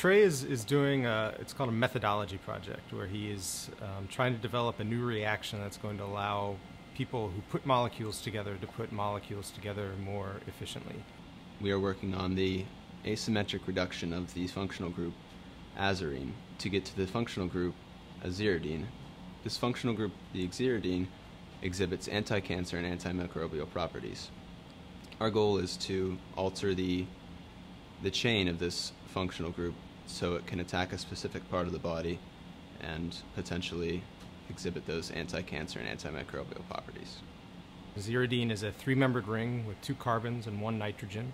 Trey is doing it's called a methodology project, where he is trying to develop a new reaction that's going to allow people who put molecules together to put molecules together more efficiently. We are working on the asymmetric reduction of the functional group azarine to get to the functional group aziridine. This functional group, the aziridine, exhibits anti-cancer and antimicrobial properties. Our goal is to alter the chain of this functional group so it can attack a specific part of the body and potentially exhibit those anti-cancer and antimicrobial properties. Aziridine is a three-membered ring with 2 carbons and 1 nitrogen.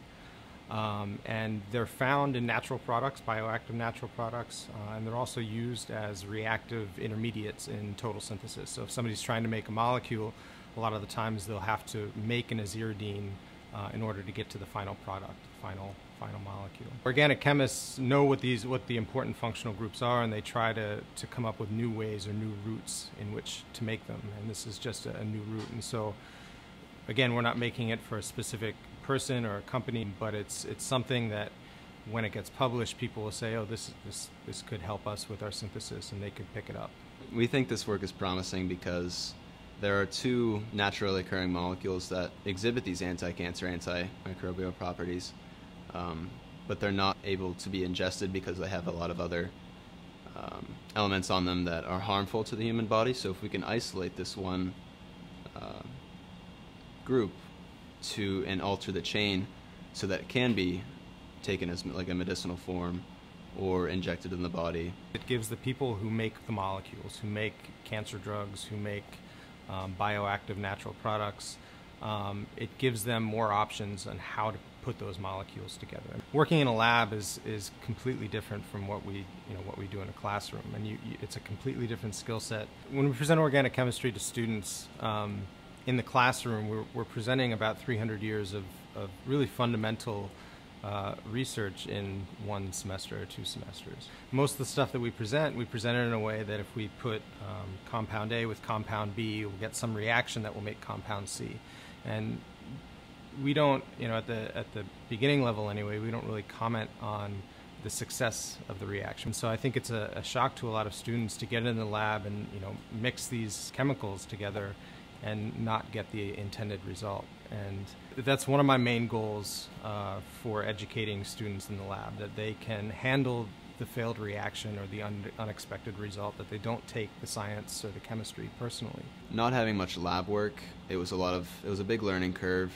And they're found in natural products, bioactive natural products, and they're also used as reactive intermediates in total synthesis. So if somebody's trying to make a molecule, a lot of the times they'll have to make an aziridine in order to get to the final product, final molecule. Organic chemists know what the important functional groups are, and they try to come up with new ways or new routes in which to make them. And this is just a new route. And so, again, we're not making it for a specific person or a company, but it's something that when it gets published, people will say, oh, this could help us with our synthesis, and they could pick it up. We think this work is promising because there are 2 naturally occurring molecules that exhibit these anti-cancer, antimicrobial properties, but they're not able to be ingested because they have a lot of other elements on them that are harmful to the human body. So if we can isolate this one group and alter the chain so that it can be taken as like a medicinal form or injected in the body. It gives the people who make the molecules, who make cancer drugs, who make bioactive natural products, it gives them more options on how to put those molecules together. Working in a lab is completely different from what we do in a classroom, and it's a completely different skill set. When we present organic chemistry to students in the classroom, we're presenting about 300 years of really fundamental research in 1 semester or 2 semesters. Most of the stuff that we present it in a way that if we put compound A with compound B, we'll get some reaction that will make compound C. And we don't, at the beginning level anyway, we don't really comment on the success of the reaction. So I think it's a shock to a lot of students to get in the lab and mix these chemicals together and not get the intended result. And that's one of my main goals for educating students in the lab, that they can handle the failed reaction or the unexpected result, that they don't take the science or the chemistry personally. Not having much lab work, it was a big learning curve.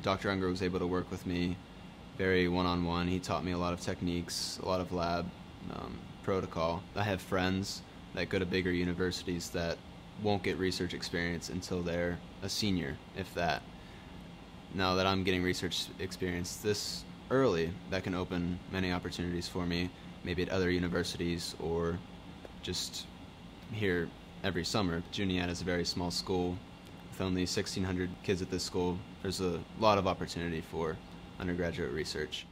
Dr. Unger was able to work with me very one-on-one. He taught me a lot of techniques, a lot of lab protocol. I have friends that go to bigger universities that won't get research experience until they're a senior, if that. Now that I'm getting research experience this early, that can open many opportunities for me, maybe at other universities or just here every summer. Juniata is a very small school with only 1,600 kids at this school. There's a lot of opportunity for undergraduate research.